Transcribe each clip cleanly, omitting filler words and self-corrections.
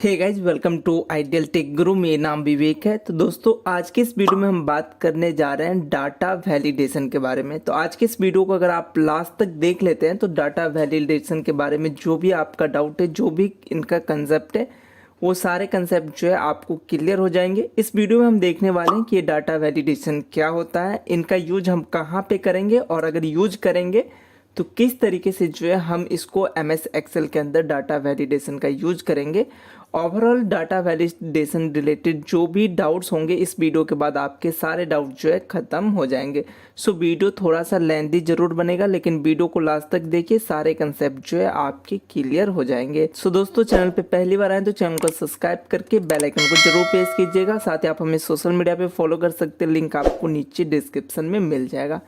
Hey guys, welcome to ideal tech guru. मेरा नाम विवेक है। तो दोस्तों, आज के इस वीडियो में हम बात करने जा रहे हैं डाटा वैलिडेशन के बारे में। तो आज के इस वीडियो को अगर आप लास्ट तक देख लेते हैं तो डाटा वैलिडेशन के बारे में जो भी आपका डाउट है, जो भी इनका कंसेप्ट है, वो सारे कंसेप्ट जो है आपको क्लियर हो जाएंगे। इस वीडियो में हम देखने वाले हैं कि ये डाटा वैलिडेशन क्या होता है, इनका यूज हम कहाँ पे करेंगे, और अगर यूज करेंगे तो किस तरीके से जो है हम इसको MS एक्सेल के अंदर डाटा वैलिडेशन का यूज करेंगे। ओवरऑल डाटा वैलिडेशन रिलेटेड जो भी डाउट्स होंगे इस वीडियो के बाद आपके सारे डाउट जो है ख़त्म हो जाएंगे। सो वीडियो थोड़ा सा लेंथी ज़रूर बनेगा, लेकिन वीडियो को लास्ट तक देखिए, सारे कंसेप्ट जो है आपके क्लियर हो जाएंगे। सो दोस्तों, चैनल पे पहली बार आए तो चैनल को सब्सक्राइब करके बेल आइकन को जरूर प्रेस कीजिएगा। साथ ही आप हमें सोशल मीडिया पे फॉलो कर सकते हैं, लिंक आपको नीचे डिस्क्रिप्शन में मिल जाएगा।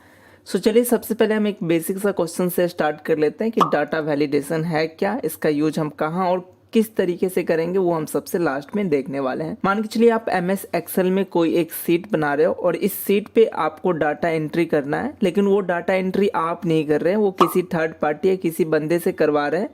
सो चलिए, सबसे पहले हम एक बेसिक सा क्वेश्चन से स्टार्ट कर लेते हैं कि डाटा वैलिडेशन है क्या, इसका यूज हम कहाँ और किस तरीके से करेंगे, वो हम सबसे लास्ट में देखने वाले हैं। मान के चलिए आप MS एक्सेल में कोई एक सीट बना रहे हो और इस सीट पे आपको डाटा एंट्री करना है, लेकिन वो डाटा एंट्री आप नहीं कर रहे हैं, वो किसी थर्ड पार्टी या किसी बंदे से करवा रहे हैं।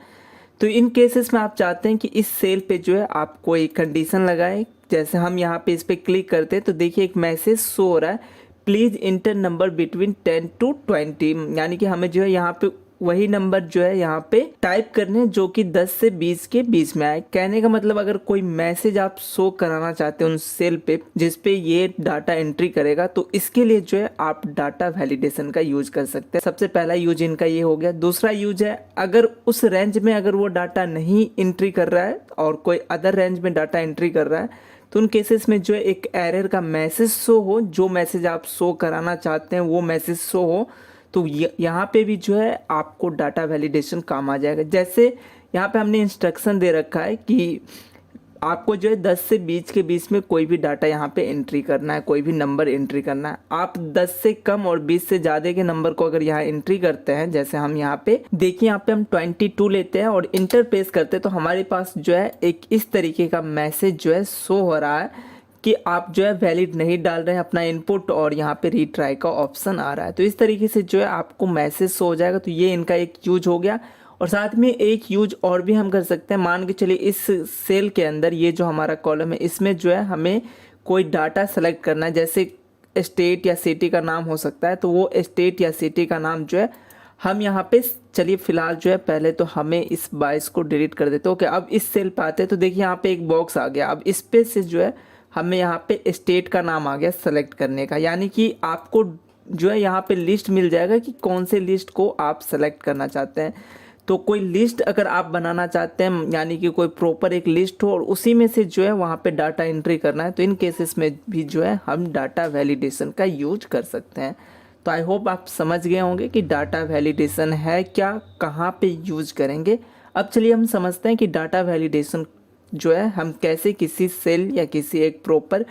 तो इन केसेस में आप चाहते हैं कि इस सेल पे जो है आप कोई कंडीशन लगाएं। जैसे हम यहाँ पे इस पे क्लिक करते हैं तो देखिए एक मैसेज शो हो रहा है, please inter number between 10 to 20, यानी कि हमें जो है यहाँ पे वही नंबर जो है यहाँ पे टाइप करने हैं जो कि 10 से 20 के बीच में आए। कहने का मतलब, अगर कोई मैसेज आप शो कराना चाहते हैं उन सेल पे जिस पे ये डाटा एंट्री करेगा, तो इसके लिए जो है आप डाटा वैलिडेशन का यूज कर सकते हैं। सबसे पहला यूज इनका ये हो गया। दूसरा यूज है, अगर उस रेंज में अगर वो डाटा नहीं एंट्री कर रहा है और कोई अदर रेंज में डाटा एंट्री कर रहा है, तो उन केसेस में जो है एक एरर का मैसेज शो हो, जो मैसेज आप शो कराना चाहते हैं वो मैसेज शो हो, तो यहाँ पे भी जो है आपको डाटा वैलिडेशन काम आ जाएगा। जैसे यहाँ पे हमने इंस्ट्रक्शन दे रखा है कि आपको जो है 10 से 20 के बीच में कोई भी डाटा यहाँ पे एंट्री करना है, कोई भी नंबर एंट्री करना है। आप 10 से कम और 20 से ज़्यादा के नंबर को अगर यहाँ एंट्री करते हैं, जैसे हम यहाँ पे देखिए, यहाँ पे हम 22 लेते हैं और इंटर प्रेस करते हैं, तो हमारे पास जो है एक इस तरीके का मैसेज जो है शो हो रहा है कि आप जो है वैलिड नहीं डाल रहे हैं अपना इनपुट, और यहाँ पे रीट्राई का ऑप्शन आ रहा है। तो इस तरीके से जो है आपको मैसेज शो हो जाएगा। तो ये इनका एक यूज हो गया। और साथ में एक यूज और भी हम कर सकते हैं। मान के चलिए इस सेल के अंदर ये जो हमारा कॉलम है, इसमें जो है हमें कोई डाटा सेलेक्ट करना है, जैसे स्टेट या सिटी का नाम हो सकता है। तो वो स्टेट या सिटी का नाम जो है हम यहाँ पे, चलिए फिलहाल जो है पहले तो हमें इस 22 को डिलीट कर देते हैं। ओके, अब इस सेल पे आते हैं तो देखिए यहाँ पे एक बॉक्स आ गया। अब इस पे से जो है हमें यहाँ पे स्टेट का नाम आ गया सेलेक्ट करने का, यानी कि आपको जो है यहाँ पे लिस्ट मिल जाएगा कि कौन से लिस्ट को आप सेलेक्ट करना चाहते हैं। तो कोई लिस्ट अगर आप बनाना चाहते हैं, यानी कि कोई प्रॉपर एक लिस्ट हो और उसी में से जो है वहाँ पे डाटा एंट्री करना है, तो इन केसेस में भी जो है हम डाटा वैलिडेशन का यूज कर सकते हैं। तो आई होप आप समझ गए होंगे कि डाटा वैलिडेशन है क्या, कहाँ पे यूज करेंगे। अब चलिए हम समझते हैं कि डाटा वैलिडेशन जो है हम कैसे किसी सेल या किसी एक प्रॉपर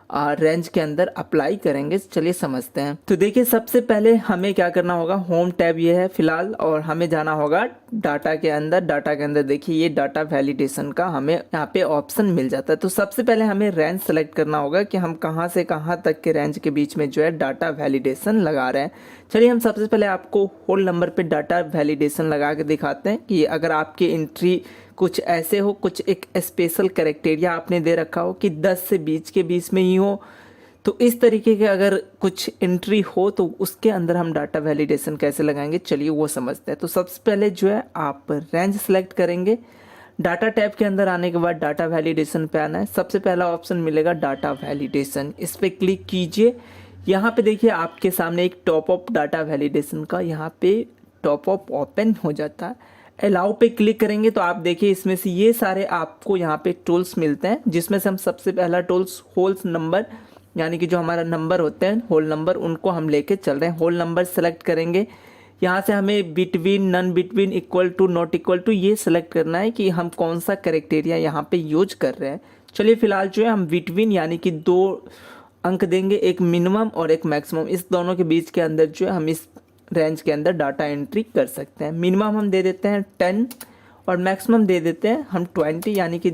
रेंज के अंदर अप्लाई करेंगे। चलिए समझते हैं। तो देखिए, सबसे पहले हमें क्या करना होगा, होम टैब ये है फिलहाल, और हमें जाना होगा डाटा के अंदर। डाटा के अंदर देखिए ये डाटा वैलिडेशन का हमें यहाँ पे ऑप्शन मिल जाता है। तो सबसे पहले हमें रेंज सेलेक्ट करना होगा कि हम कहाँ से कहाँ तक के रेंज के बीच में जो है डाटा वैलिडेशन लगा रहे हैं। चलिए हम सबसे पहले आपको होल नंबर पे डाटा वैलिडेशन लगा के दिखाते हैं कि अगर आपकी एंट्री कुछ ऐसे हो, कुछ एक स्पेशल क्राइटेरिया आपने दे रखा हो कि 10 से 20 के बीच में ही हो, तो इस तरीके के अगर कुछ एंट्री हो तो उसके अंदर हम डाटा वैलिडेशन कैसे लगाएंगे, चलिए वो समझते हैं। तो सबसे पहले जो है आप रेंज सेलेक्ट करेंगे। डाटा टैब के अंदर आने के बाद डाटा वैलिडेशन पे आना है। सबसे पहला ऑप्शन मिलेगा डाटा वैलिडेशन, इस पर क्लिक कीजिए। यहाँ पे देखिए आपके सामने एक टॉप अप डाटा वैलिडेशन का यहाँ पे टॉप अप ओपन हो जाता है। अलाउ पे क्लिक करेंगे तो आप देखिए इसमें से ये सारे आपको यहाँ पे टूल्स मिलते हैं, जिसमें से हम सबसे पहला टूल्स होल नंबर, यानी कि जो हमारा नंबर होते हैं होल नंबर, उनको हम लेके चल रहे हैं। होल नंबर सेलेक्ट करेंगे। यहाँ से हमें between, not between, equal to, not equal to, ये सेलेक्ट करना है कि हम कौन सा क्राइटेरिया यहाँ पे यूज कर रहे हैं। चलिए फिलहाल जो है हम बिटवीन, यानी कि 2 अंक देंगे, एक मिनिमम और एक मैक्सिमम, इस दोनों के बीच के अंदर जो है हम इस रेंज के अंदर डाटा एंट्री कर सकते हैं। मिनिमम हम दे देते हैं 10 और मैक्सिमम दे देते हैं हम 20, यानी कि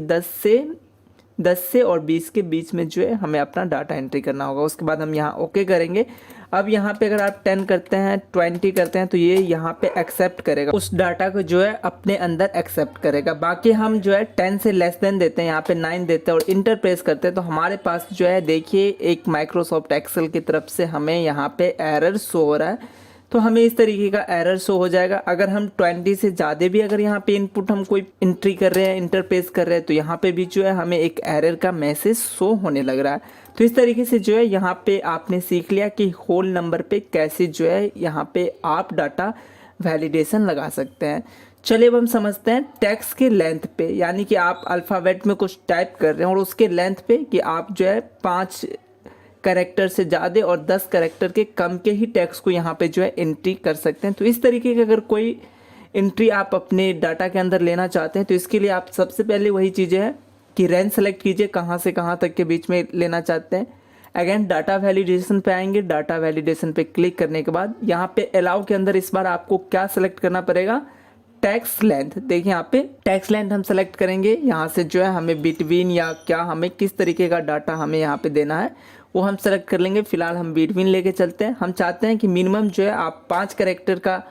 10 से और 20 के बीच में जो है हमें अपना डाटा एंट्री करना होगा। उसके बाद हम यहाँ ओके करेंगे। अब यहाँ पे अगर आप 10 करते हैं 20 करते हैं तो ये यहाँ पे एक्सेप्ट करेगा, उस डाटा को जो है अपने अंदर एक्सेप्ट करेगा। बाकी हम जो है 10 से लेस देन देते हैं, यहाँ पे 9 देते हैं और इंटर प्रेस करते हैं तो हमारे पास जो है देखिए एक माइक्रोसॉफ्ट एक्सेल की तरफ से हमें यहाँ पे एरर शो हो रहा है। तो हमें इस तरीके का एरर शो हो जाएगा। अगर हम 20 से ज़्यादा भी अगर यहाँ पे इनपुट हम कोई एंट्री कर रहे हैं, इंटरप्रेस कर रहे हैं, तो यहाँ पे भी जो है हमें एक एरर का मैसेज शो होने लग रहा है। तो इस तरीके से जो है यहाँ पे आपने सीख लिया कि होल नंबर पे कैसे जो है यहाँ पे आप डाटा वैलिडेशन लगा सकते हैं। चलिए अब हम समझते हैं टेक्स्ट के लेंथ पे, यानी कि आप अल्फ़ाबेट में कुछ टाइप कर रहे हैं और उसके लेंथ पे कि आप जो है 5 कैरेक्टर से ज़्यादा और 10 कैरेक्टर के कम के ही टेक्स्ट को यहाँ पे जो है एंट्री कर सकते हैं। तो इस तरीके की अगर कोई एंट्री आप अपने डाटा के अंदर लेना चाहते हैं तो इसके लिए आप सबसे पहले वही चीज़ें हैं कि रेंज सेलेक्ट कीजिए, कहाँ से कहाँ तक के बीच में लेना चाहते हैं। अगेन डाटा वैलिडेशन पे आएंगे, डाटा वैलिडेशन पे क्लिक करने के बाद यहाँ पे अलाउ के अंदर इस बार आपको क्या सेलेक्ट करना पड़ेगा, टेक्स्ट लेंथ। देखिए यहाँ पे टेक्स्ट लेंथ हम सेलेक्ट करेंगे, यहाँ से जो है हमें बिटवीन या क्या हमें किस तरीके का डाटा हमें यहाँ पे देना है वो हम सेलेक्ट कर लेंगे। फिलहाल हम बिटवीन लेके चलते हैं। हम चाहते हैं कि मिनिमम जो है आप 5 कैरेक्टर का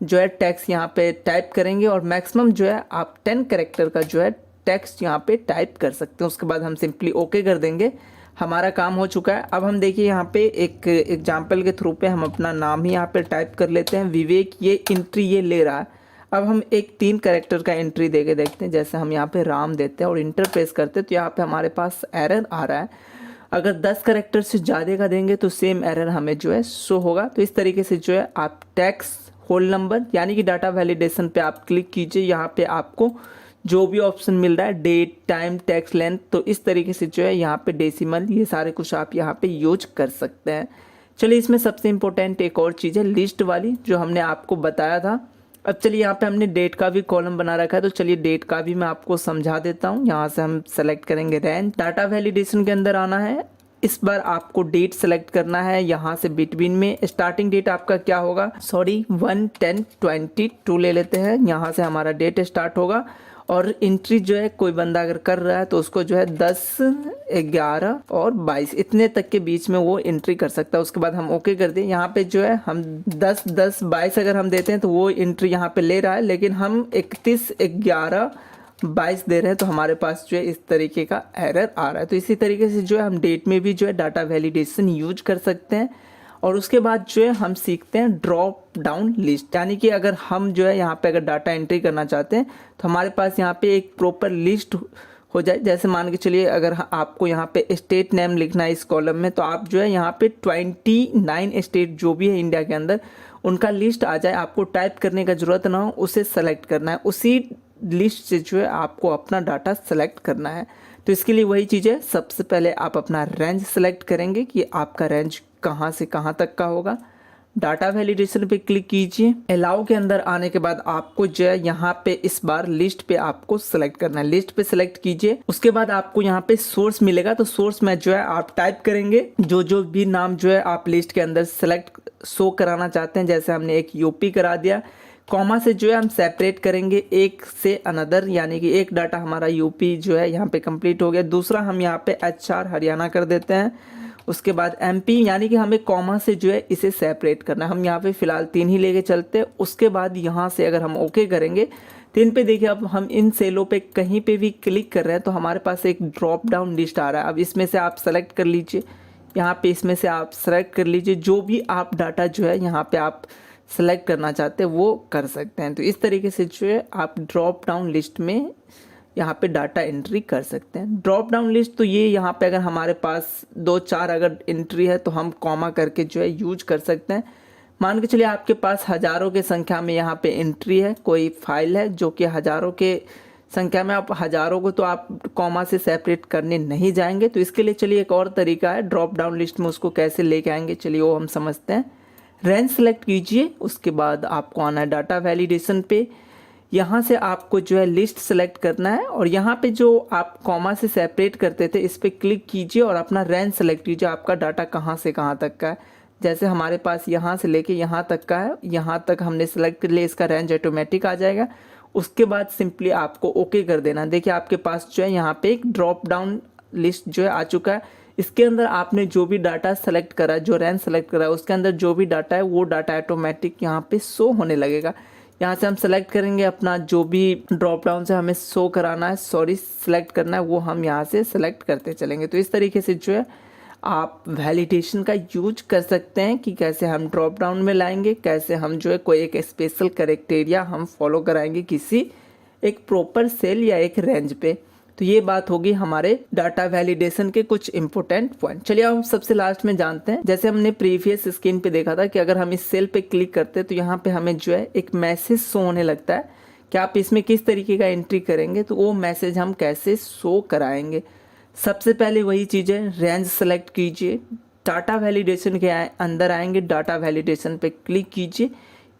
जो है टेक्स्ट यहाँ पे टाइप करेंगे और मैक्सिमम जो है आप 10 कैरेक्टर का जो है टेक्स्ट यहाँ पे टाइप कर सकते हैं। उसके बाद हम सिंपली ओके कर देंगे, हमारा काम हो चुका है। अब हम देखिए यहाँ पे एक एग्जाम्पल के थ्रू पे हम अपना नाम ही यहाँ पे टाइप कर लेते हैं, विवेक। ये एंट्री ये ले रहा है। अब हम एक 3 कैरेक्टर का एंट्री दे के देखते हैं, जैसे हम यहाँ पे राम देते हैं और इंटर प्रेस करते हैं तो यहाँ पे हमारे पास एरर आ रहा है। अगर 10 कैरेक्टर से ज़्यादा का देंगे तो सेम एरर हमें जो है शो होगा। तो इस तरीके से जो है आप टेक्स्ट होल नंबर यानी कि डाटा वैलिडेशन पे आप क्लिक कीजिए, यहाँ पे आपको जो भी ऑप्शन मिल रहा है डेट, टाइम, टेक्स्ट लेंथ, तो इस तरीके से जो है यहाँ पे डेसिमल ये सारे कुछ आप यहाँ पे यूज कर सकते हैं। चलिए इसमें सबसे इम्पोर्टेंट एक और चीज़ है लिस्ट वाली, जो हमने आपको बताया था। अब चलिए यहाँ पे हमने डेट का भी कॉलम बना रखा है, तो चलिए डेट का भी मैं आपको समझा देता हूँ। यहाँ से हम सेलेक्ट करेंगे रेंज, डाटा वैलिडेशन के अंदर आना है। इस बार आपको डेट सेलेक्ट करना है, यहाँ से बिटवीन में स्टार्टिंग डेट आपका क्या होगा, 1/10/22 ले लेते हैं। यहाँ से हमारा डेट स्टार्ट होगा और एंट्री जो है कोई बंदा अगर कर रहा है तो उसको जो है 10, 11 और 22 इतने तक के बीच में वो एंट्री कर सकता है। उसके बाद हम ओके कर दें। यहाँ पे जो है हम 10, 10, 22 अगर हम देते हैं तो वो एंट्री यहाँ पे ले रहा है, लेकिन हम 31, 11, 22 दे रहे हैं तो हमारे पास जो है इस तरीके का एरर आ रहा है। तो इसी तरीके से जो है हम डेट में भी जो है डाटा वैलिडेशन यूज कर सकते हैं। और उसके बाद जो है हम सीखते हैं ड्रॉप डाउन लिस्ट, यानी कि अगर हम जो है यहाँ पे अगर डाटा एंट्री करना चाहते हैं तो हमारे पास यहाँ पे एक प्रॉपर लिस्ट हो जाए। जैसे मान के चलिए अगर आपको यहाँ पे स्टेट नेम लिखना है इस कॉलम में, तो आप जो है यहाँ पे 29 स्टेट जो भी है इंडिया के अंदर उनका लिस्ट आ जाए, आपको टाइप करने का ज़रूरत ना हो, उसे सेलेक्ट करना है। उसी लिस्ट से जो है आपको अपना डाटा सेलेक्ट करना है। तो इसके लिए वही चीज़ है, सबसे पहले आप अपना रेंज सेलेक्ट करेंगे कि आपका रेंज कहाँ से कहाँ तक का होगा। डाटा वैलिडेशन पे क्लिक कीजिए। अलाउ के अंदर आने के बाद आपको जो है यहाँ पे इस बार लिस्ट पे आपको सेलेक्ट करना है, लिस्ट पे सेलेक्ट कीजिए। उसके बाद आपको यहाँ पे सोर्स मिलेगा, तो सोर्स में जो है आप टाइप करेंगे जो भी नाम जो है आप लिस्ट के अंदर सेलेक्ट शो कराना चाहते हैं। जैसे हमने एक यूपी करा दिया, कॉमा से जो है हम सेपरेट करेंगे एक से अनदर, यानी कि एक डाटा हमारा यूपी जो है यहाँ पे कंप्लीट हो गया। दूसरा हम यहाँ पे HR हरियाणा कर देते हैं। उसके बाद MP, यानी कि हमें कॉमा से जो है इसे सेपरेट करना है। हम यहाँ पे फिलहाल 3 ही लेके चलते हैं। उसके बाद यहाँ से अगर हम ओके करेंगे 3 पे देखिए, अब हम इन सेलों पे कहीं पे भी क्लिक कर रहे हैं तो हमारे पास एक ड्रॉप डाउन लिस्ट आ रहा है। अब इसमें से आप सेलेक्ट कर लीजिए, यहाँ पे इसमें से आप सेलेक्ट कर लीजिए जो भी आप डाटा जो है यहाँ पे आप सेलेक्ट करना चाहते हैं वो कर सकते हैं। तो इस तरीके से जो है आप ड्रॉप डाउन लिस्ट में यहाँ पे डाटा एंट्री कर सकते हैं। ड्रॉप डाउन लिस्ट तो ये यहाँ पे अगर हमारे पास 2-4 अगर एंट्री है तो हम कॉमा करके जो है यूज कर सकते हैं। मान के चलिए आपके पास हज़ारों के संख्या में यहाँ पे एंट्री है, कोई फाइल है जो कि हज़ारों के संख्या में, आप हज़ारों को तो आप कॉमा से सेपरेट करने नहीं जाएंगे। तो इसके लिए चलिए एक और तरीका है ड्रॉप डाउन लिस्ट में उसको कैसे लेके आएंगे, चलिए वो हम समझते हैं। रेंज सेलेक्ट कीजिए, उसके बाद आपको आना है डाटा वैलिडेशन पे। यहाँ से आपको जो है लिस्ट सेलेक्ट करना है और यहाँ पे जो आप कॉमा से सेपरेट करते थे इस पर क्लिक कीजिए और अपना रेंज सेलेक्ट कीजिए, आपका डाटा कहाँ से कहाँ तक का है। जैसे हमारे पास यहाँ से लेके यहाँ तक का है, यहाँ तक हमने सेलेक्ट कर लिया, इसका रेंज ऑटोमेटिक आ जाएगा। उसके बाद सिंपली आपको ओके कर देना। देखिए आपके पास जो है यहाँ पे एक ड्रॉप डाउन लिस्ट जो है आ चुका है। इसके अंदर आपने जो भी डाटा सेलेक्ट करा, जो रेंज सेलेक्ट करा, उसके अंदर जो भी डाटा है वो डाटा ऑटोमेटिक यहाँ पे शो होने लगेगा। यहाँ से हम सेलेक्ट करेंगे अपना जो भी ड्रॉप डाउन से हमें शो कराना है, सेलेक्ट करना है, वो हम यहाँ से सेलेक्ट करते चलेंगे। तो इस तरीके से जो है आप वैलिडेशन का यूज कर सकते हैं कि कैसे हम ड्रॉप डाउन में लाएंगे, कैसे हम जो है कोई एक स्पेशल क्राइटेरिया हम फॉलो कराएंगे किसी एक प्रॉपर सेल या एक रेंज पे। तो ये बात होगी हमारे डाटा वैलिडेशन के कुछ इंपॉर्टेंट पॉइंट। चलिए हम सबसे लास्ट में जानते हैं, जैसे हमने प्रीवियस स्क्रीन पे देखा था कि अगर हम इस सेल पे क्लिक करते हैं तो यहाँ पे हमें जो है एक मैसेज शो होने लगता है कि आप इसमें किस तरीके का एंट्री करेंगे, तो वो मैसेज हम कैसे शो कराएंगे। सबसे पहले वही चीज़ है, रेंज सेलेक्ट कीजिए, डाटा वैलिडेशन के अंदर आएंगे, डाटा वैलिडेशन पे क्लिक कीजिए।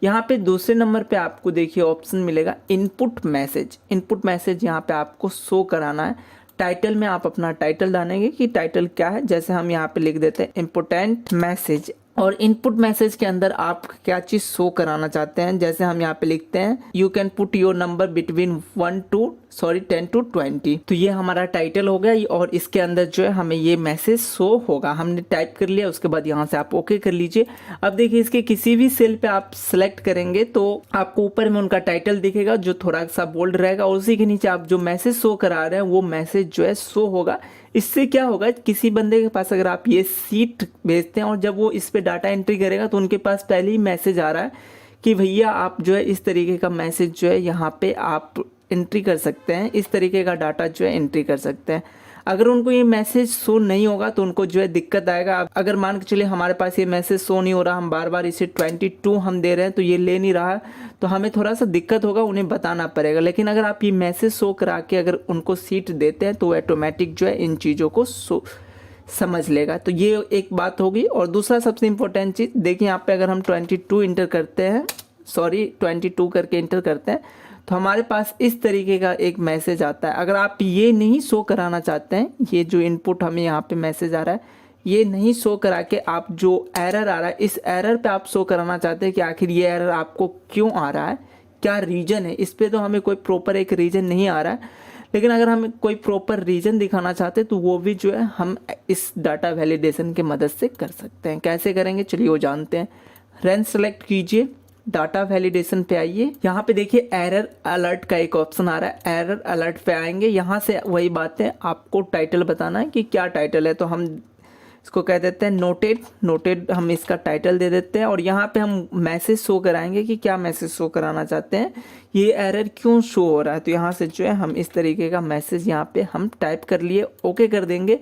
यहाँ पे दूसरे नंबर पे आपको देखिए ऑप्शन मिलेगा इनपुट मैसेज। इनपुट मैसेज यहाँ पे आपको शो कराना है। टाइटल में आप अपना टाइटल डालेंगे कि टाइटल क्या है, जैसे हम यहाँ पे लिख देते हैं इम्पोर्टेंट मैसेज। और इनपुट मैसेज के अंदर आप क्या चीज़ शो कराना चाहते हैं, जैसे हम यहाँ पे लिखते हैं you can put your number between 10 to 20। तो ये हमारा टाइटल हो गया और इसके अंदर जो है हमें ये मैसेज शो होगा। हमने टाइप कर लिया, उसके बाद यहाँ से आप ओके कर लीजिए। अब देखिए इसके किसी भी सेल पे आप सेलेक्ट करेंगे तो आपको ऊपर में उनका टाइटल दिखेगा जो थोड़ा सा बोल्ड रहेगा, और उसी के नीचे आप जो मैसेज शो करा रहे हैं वो मैसेज जो है शो होगा। इससे क्या होगा, किसी बंदे के पास अगर आप ये सीट भेजते हैं और जब वो इस पे डाटा एंट्री करेगा तो उनके पास पहले ही मैसेज आ रहा है कि भैया आप जो है इस तरीके का मैसेज जो है यहाँ पे आप एंट्री कर सकते हैं, इस तरीके का डाटा जो है एंट्री कर सकते हैं। अगर उनको ये मैसेज शो नहीं होगा तो उनको जो है दिक्कत आएगा। अगर मान के चलिए हमारे पास ये मैसेज शो नहीं हो रहा, हम बार बार इसे 22 हम दे रहे हैं तो ये ले नहीं रहा, तो हमें थोड़ा सा दिक्कत होगा, उन्हें बताना पड़ेगा। लेकिन अगर आप ये मैसेज शो करा के अगर उनको सीट देते हैं तो ऑटोमेटिक जो है इन चीज़ों को समझ लेगा। तो ये एक बात होगी। और दूसरा सबसे इम्पोर्टेंट चीज़ देखिए, यहाँ पे अगर हम 22 इंटर करते हैं, 22 करके इंटर करते हैं तो हमारे पास इस तरीके का एक मैसेज आता है। अगर आप ये नहीं शो कराना चाहते हैं, ये जो इनपुट हमें यहाँ पे मैसेज आ रहा है ये नहीं शो करा के आप जो एरर आ रहा है इस एरर पे आप शो कराना चाहते हैं कि आखिर ये एरर आपको क्यों आ रहा है, क्या रीज़न है। इस पे तो हमें कोई प्रॉपर एक रीज़न नहीं आ रहा है, लेकिन अगर हम कोई प्रॉपर रीज़न दिखाना चाहते हैं तो वो भी जो है हम इस डाटा वैलिडेशन की मदद से कर सकते हैं। कैसे करेंगे चलिए वो जानते हैं। रेंज सेलेक्ट कीजिए, डाटा वैलिडेशन पे आइए, यहाँ पे देखिए एरर अलर्ट का एक ऑप्शन आ रहा है। एरर अलर्ट पे आएंगे, यहाँ से वही बात है, आपको टाइटल बताना है कि क्या टाइटल है। तो हम इसको कह देते हैं नोटेड हम इसका टाइटल दे देते हैं। और यहाँ पे हम मैसेज शो कराएंगे कि क्या मैसेज शो कराना चाहते हैं, ये एरर क्यों शो हो रहा है। तो यहाँ से जो है हम इस तरीके का मैसेज यहाँ पे हम टाइप कर लिए, ओके कर देंगे।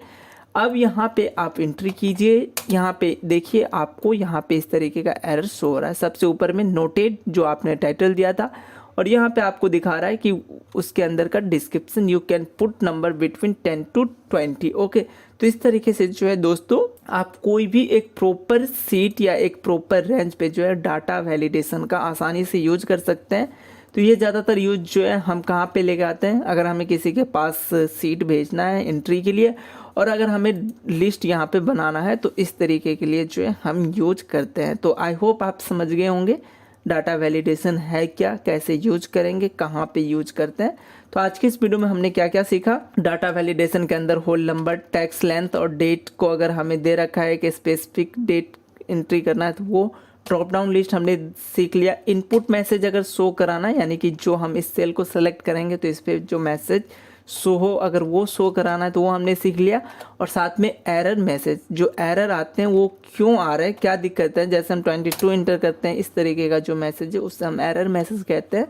अब यहाँ पे आप एंट्री कीजिए, यहाँ पे देखिए आपको यहाँ पे इस तरीके का एरर शो हो रहा है। सबसे ऊपर में नोटेड जो आपने टाइटल दिया था, और यहाँ पे आपको दिखा रहा है कि उसके अंदर का description you can put number between 10 to 20। Okay, तो इस तरीके से जो है दोस्तों आप कोई भी एक प्रॉपर सीट या एक प्रॉपर रेंज पे जो है डाटा वैलिडेशन का आसानी से यूज कर सकते हैं। तो ये ज़्यादातर यूज जो है हम कहाँ पे लेके आते हैं, अगर हमें किसी के पास सीट भेजना है एंट्री के लिए, और अगर हमें लिस्ट यहाँ पे बनाना है तो इस तरीके के लिए जो है हम यूज करते हैं। तो आई होप आप समझ गए होंगे डाटा वैलिडेशन है क्या, कैसे यूज करेंगे, कहाँ पे यूज करते हैं। तो आज की इस वीडियो में हमने क्या क्या सीखा। डाटा वैलिडेशन के अंदर होल नंबर, टैक्स लेंथ और डेट को अगर हमें दे रखा है कि स्पेसिफिक डेट एंट्री करना है तो वो ड्रॉप डाउन लिस्ट हमने सीख लिया। इनपुट मैसेज अगर शो कराना है, यानी कि जो हम इस सेल को सेलेक्ट करेंगे तो इस पर जो मैसेज शो हो अगर वो शो कराना है तो वो हमने सीख लिया। और साथ में एरर मैसेज, जो एरर आते हैं वो क्यों आ रहे हैं, क्या दिक्कत है, जैसे हम 22 इंटर करते हैं इस तरीके का जो मैसेज है उससे हम एरर मैसेज कहते हैं।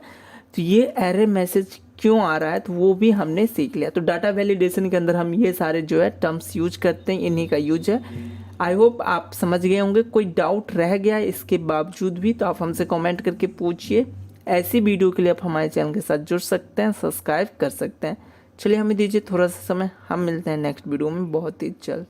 तो ये एरर मैसेज क्यों आ रहा है तो वो भी हमने सीख लिया। तो डाटा वैलिडेशन के अंदर हम ये सारे जो है टर्म्स यूज करते हैं, इन्हीं का यूज है। आई होप आप समझ गए होंगे। कोई डाउट रह गया इसके बावजूद भी तो आप हमसे कमेंट करके पूछिए। ऐसी वीडियो के लिए आप हमारे चैनल के साथ जुड़ सकते हैं, सब्सक्राइब कर सकते हैं। चलिए हमें दीजिए थोड़ा सा समय, हम मिलते हैं नेक्स्ट वीडियो में बहुत ही जल्द।